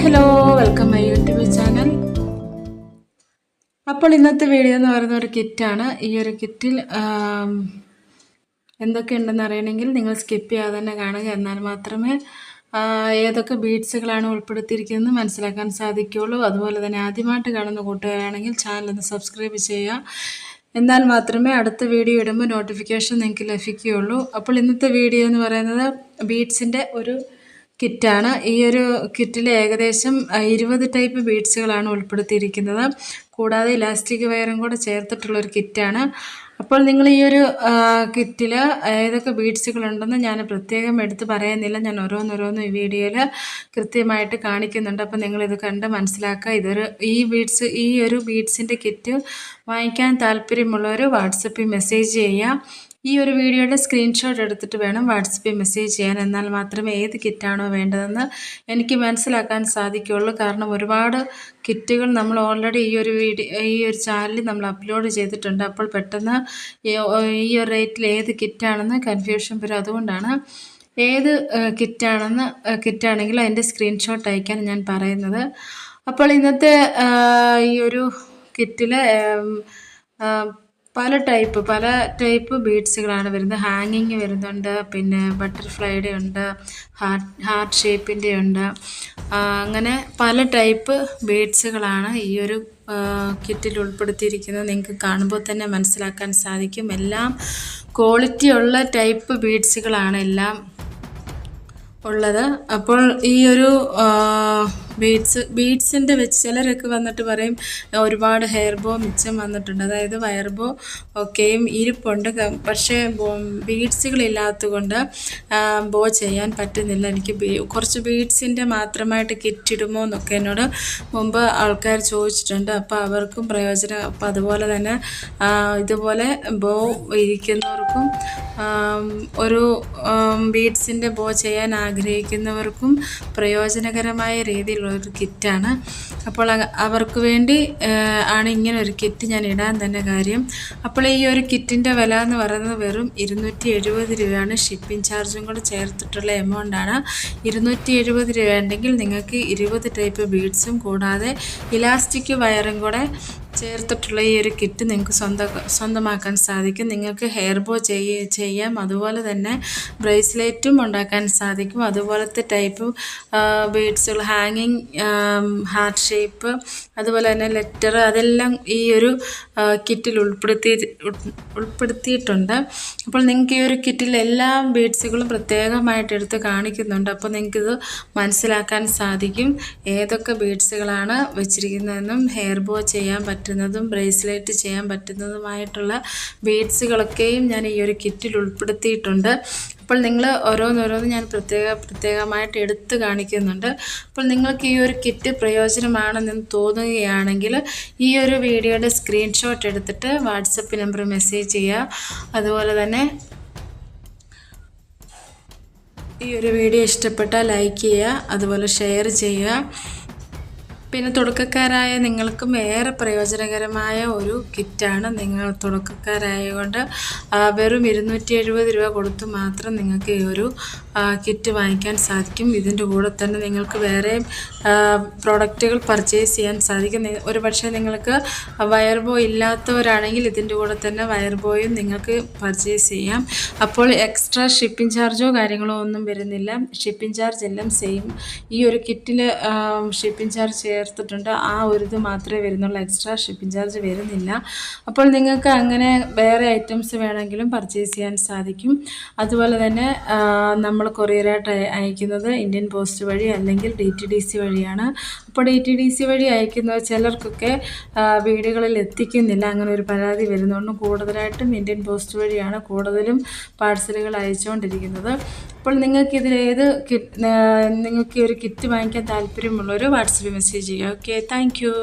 Hello welcome my YouTube channel. അപ്പോൾ ഇന്നത്തെ video എന്ന് പറയുന്ന ഒരു കിറ്റാണ്. ഈ ഒരു കിറ്റിൽ എന്തൊക്കെയുണ്ടെന്ന് അറിയണമെങ്കിൽ നിങ്ങൾ സ്കിപ്പ് ചെയ്യാതെ തന്നെ കാണുക. എന്നാൽ മാത്രമേ ഏതൊക്കെ ബീഡ്സുകളാണ് ഉൾപ്പെടുത്തിയിരിക്കുന്നതെന്ന് മനസ്സിലാക്കാൻ സാധിക്കുകയുള്ളൂ. അതുപോലെ തന്നെ ആദ്യമായിട്ട് കാണുന്ന കൂട്ടുകാരാണെങ്കിൽ ചാനൽ ഒന്ന് സബ്സ്ക്രൈബ് ചെയ്യുക. എന്നാൽ മാത്രമേ അടുത്ത വീഡിയോ ഇടുമ്പോൾ നോട്ടിഫിക്കേഷൻ നിങ്ങൾക്ക് ലഭിക്കുകയുള്ളൂ. അപ്പോൾ ഇന്നത്തെ വീഡിയോ എന്ന് പറയുന്നത് ബീഡ്സിൻ്റെ ഒരു കിറ്റാണ്. ഈ ഒരു കിറ്റിൽ ഏകദേശം 20 ടൈപ്പ് ബീഡ്സുകളാണ് ഉൾപ്പെടുത്തിയിരിക്കുന്നത്. കൂടാതെ ഇലാസ്റ്റിക് വയറും കൂടെ ചേർത്തിട്ടുള്ളൊരു കിറ്റാണ്. അപ്പോൾ നിങ്ങൾ ഈ ഒരു കിറ്റിൽ ഏതൊക്കെ ബീഡ്സുകളുണ്ടെന്ന് ഞാൻ പ്രത്യേകം എടുത്ത് പറയുന്നില്ല. ഞാൻ ഓരോന്നോരോന്ന് ഈ വീഡിയോയിൽ കൃത്യമായിട്ട് കാണിക്കുന്നുണ്ട്. അപ്പോൾ നിങ്ങളിത് കണ്ട് മനസ്സിലാക്കുക. ഈ ഒരു ബീഡ്സിൻ്റെ കിറ്റ് വാങ്ങിക്കാൻ താല്പര്യമുള്ളവർ വാട്സപ്പിൽ മെസ്സേജ് ചെയ്യുക. ഈ ഒരു വീഡിയോയുടെ സ്ക്രീൻഷോട്ട് എടുത്തിട്ട് വേണം വാട്സപ്പിൽ മെസ്സേജ് ചെയ്യാൻ. എന്നാൽ മാത്രമേ ഏത് കിറ്റാണോ വേണ്ടതെന്ന് എനിക്ക് മനസ്സിലാക്കാൻ സാധിക്കുകയുള്ളൂ. കാരണം ഒരുപാട് കിറ്റുകൾ നമ്മൾ ഓൾറെഡി ഈ ഒരു ചാനലിൽ നമ്മൾ അപ്ലോഡ് ചെയ്തിട്ടുണ്ട്. അപ്പോൾ പെട്ടെന്ന് ഈ ഒരു റേറ്റിൽ ഏത് കിറ്റാണെന്ന് കൺഫ്യൂഷൻ വരും. അതുകൊണ്ടാണ് ഏത് കിറ്റാണെങ്കിലും അതിൻ്റെ സ്ക്രീൻഷോട്ട് അയക്കാൻ ഞാൻ പറയുന്നത്. അപ്പോൾ ഇന്നത്തെ ഈ ഒരു കിറ്റിൽ പല ടൈപ്പ് ബീഡ്സുകളാണ് വരുന്നത്. ഹാങ്ങിങ് വരുന്നുണ്ട്, പിന്നെ ബട്ടർഫ്ലൈയുടെ ഉണ്ട്, ഹാർട്ട് ഷേപ്പിൻ്റെ ഉണ്ട്. അങ്ങനെ പല ടൈപ്പ് ബീഡ്സുകളാണ് ഈ ഒരു കിറ്റിൽ ഉൾപ്പെടുത്തിയിരിക്കുന്നത്. നിങ്ങൾക്ക് കാണുമ്പോൾ തന്നെ മനസ്സിലാക്കാൻ സാധിക്കും. എല്ലാം ക്വാളിറ്റിയുള്ള ടൈപ്പ് ബീഡ്സുകളാണ് എല്ലാം ഉള്ളത്. അപ്പോൾ ഈ ഒരു ബീഡ്സിൻ്റെ വെച്ച് ചിലരൊക്കെ വന്നിട്ട് പറയും ഒരുപാട് ഹെയർ ബോ മിച്ചം വന്നിട്ടുണ്ട്. അതായത് വയർ ബോ ഒക്കെയും ഇരിപ്പുണ്ട്, പക്ഷേ ബീഡ്സുകളില്ലാത്തത് കൊണ്ട് ബോ ചെയ്യാൻ പറ്റുന്നില്ല. എനിക്ക് കുറച്ച് ബീഡ്സിൻ്റെ മാത്രമായിട്ട് കിറ്റ് ഇടുമോ എന്നൊക്കെ എന്നോട് മുമ്പ് ആൾക്കാർ ചോദിച്ചിട്ടുണ്ട്. അപ്പോൾ അവർക്കും പ്രയോജനം. അപ്പോൾ അതുപോലെ തന്നെ ഇതുപോലെ ബോ ഇരിക്കുന്നവർക്കും ഒരു ബീഡ്സിൻ്റെ ബോ ചെയ്യാൻ ആഗ്രഹിക്കുന്നവർക്കും പ്രയോജനകരമായ രീതിയിലുള്ളൊരു കിറ്റാണ്. അപ്പോൾ അവർക്ക് വേണ്ടി ആണ് ഇങ്ങനെ ഒരു കിറ്റ് ഞാൻ ഇടാൻ തന്നെ കാര്യം. അപ്പോൾ ഈ ഒരു കിറ്റിൻ്റെ വില എന്ന് പറയുന്നത് വെറും 270 രൂപയാണ്. ഷിപ്പിംഗ് ചാർജും കൂടെ ചേർത്തിട്ടുള്ള എമൗണ്ടാണ്. 270 രൂപ ഉണ്ടെങ്കിൽ നിങ്ങൾക്ക് 20 ടൈപ്പ് ബീഡ്സും കൂടാതെ ഇലാസ്റ്റിക് വയറും കൂടെ ചേർത്തിട്ടുള്ള ഈ ഒരു കിറ്റ് നിങ്ങൾക്ക് സ്വന്തമാക്കാൻ സാധിക്കും. നിങ്ങൾക്ക് ഹെയർ ബോ ചെയ്യാം. അതുപോലെ തന്നെ ബ്രേസ്ലെറ്റും ഉണ്ടാക്കാൻ സാധിക്കും. അതുപോലത്തെ ടൈപ്പ് ബീഡ്സുകൾ, ഹാങ്ങിങ്, ഹാർട്ട് ഷേപ്പ്, അതുപോലെ തന്നെ ലെറ്റർ, അതെല്ലാം ഈ ഒരു കിറ്റിൽ ഉൾപ്പെടുത്തിയിട്ടുണ്ട്. അപ്പോൾ നിങ്ങൾക്ക് ഈ ഒരു കിറ്റിൽ എല്ലാ ബീഡ്സുകളും പ്രത്യേകമായിട്ട് എടുത്ത് കാണിക്കുന്നുണ്ട്. അപ്പോൾ നിങ്ങൾക്കിത് മനസ്സിലാക്കാൻ സാധിക്കും ഏതൊക്കെ ബീഡ്സുകളാണ് വെച്ചിരിക്കുന്നതെന്നും ഹെയർ ബോ ചെയ്യാൻ പറ്റുന്നതും ബ്രേസ്ലെറ്റ് ചെയ്യാൻ പറ്റുന്നതുമായിട്ടുള്ള ബീഡ്സുകളൊക്കെയും ഞാൻ ഈ ഒരു കിറ്റിൽ ഉൾപ്പെടുത്തിയിട്ടുണ്ട്. അപ്പോൾ നിങ്ങൾ ഓരോന്നോരോന്ന് ഞാൻ പ്രത്യേകമായിട്ട് എടുത്ത് കാണിക്കുന്നുണ്ട്. അപ്പോൾ നിങ്ങൾക്ക് ഈ ഒരു കിറ്റ് പ്രയോജനമാണെന്ന് തോന്നുകയാണെങ്കിൽ ഈ ഒരു വീഡിയോയുടെ സ്ക്രീൻഷോട്ട് എടുത്തിട്ട് വാട്സപ്പ് നമ്പർ മെസ്സേജ് ചെയ്യുക. അതുപോലെ തന്നെ ഈ ഒരു വീഡിയോ ഇഷ്ടപ്പെട്ടാൽ ലൈക്ക് ചെയ്യുക, അതുപോലെ ഷെയർ ചെയ്യുക. പിന്നെ തുടക്കക്കാരായ നിങ്ങൾക്കും ഏറെ പ്രയോജനകരമായ ഒരു കിറ്റാണ്. നിങ്ങൾ തുടക്കക്കാരായതുകൊണ്ട് വെറും 270 രൂപ കൊടുത്ത് മാത്രം നിങ്ങൾക്ക് ഈ ഒരു കിറ്റ് വാങ്ങിക്കാൻ സാധിക്കും. ഇതിൻ്റെ കൂടെ തന്നെ നിങ്ങൾക്ക് വേറെ പ്രോഡക്റ്റുകൾ പർച്ചേസ് ചെയ്യാൻ സാധിക്കും. ഒരു പക്ഷേ നിങ്ങൾക്ക് വയർ ബോ ഇല്ലാത്തവരാണെങ്കിൽ ഇതിൻ്റെ കൂടെ തന്നെ വയർ ബോയും നിങ്ങൾക്ക് പർച്ചേസ് ചെയ്യാം. അപ്പോൾ എക്സ്ട്രാ ഷിപ്പിംഗ് ചാർജോ കാര്യങ്ങളോ ഒന്നും വരുന്നില്ല. ഷിപ്പിംഗ് ചാർജ് എല്ലാം സെയിം. ഈ ഒരു കിറ്റിൽ ഷിപ്പിംഗ് ചാർജ് ചേർത്തിട്ടുണ്ട്. ആ ഒരു ഇത് മാത്രമേ വരുന്നുള്ളൂ, എക്സ്ട്രാ ഷിപ്പിംഗ് ചാർജ് വരുന്നില്ല. അപ്പോൾ നിങ്ങൾക്ക് അങ്ങനെ വേറെ ഐറ്റംസ് വേണമെങ്കിലും പർച്ചേസ് ചെയ്യാൻ സാധിക്കും. അതുപോലെ തന്നെ നമ്മൾ കൊറിയറായിട്ട് അയക്കുന്നത് ഇന്ത്യൻ പോസ്റ്റ് വഴി അല്ലെങ്കിൽ DTDC വഴിയാണ്. അപ്പോൾ DTDC വഴി അയക്കുന്ന ചിലർക്കൊക്കെ വീടുകളിൽ എത്തിക്കുന്നില്ല. അങ്ങനെ ഒരു പരാതി വരുന്നതുകൊണ്ട് കൂടുതലായിട്ടും ഇന്ത്യൻ പോസ്റ്റ് വഴിയാണ് കൂടുതലും പാഴ്സലുകൾ അയച്ചുകൊണ്ടിരിക്കുന്നത്. അപ്പോൾ നിങ്ങൾക്ക് ഈ ഒരു കിറ്റ് വാങ്ങിക്കാൻ താല്പര്യമുള്ളവർ വാട്സപ്പിൽ മെസ്സേജ് ചെയ്യുക. Okay, thank you.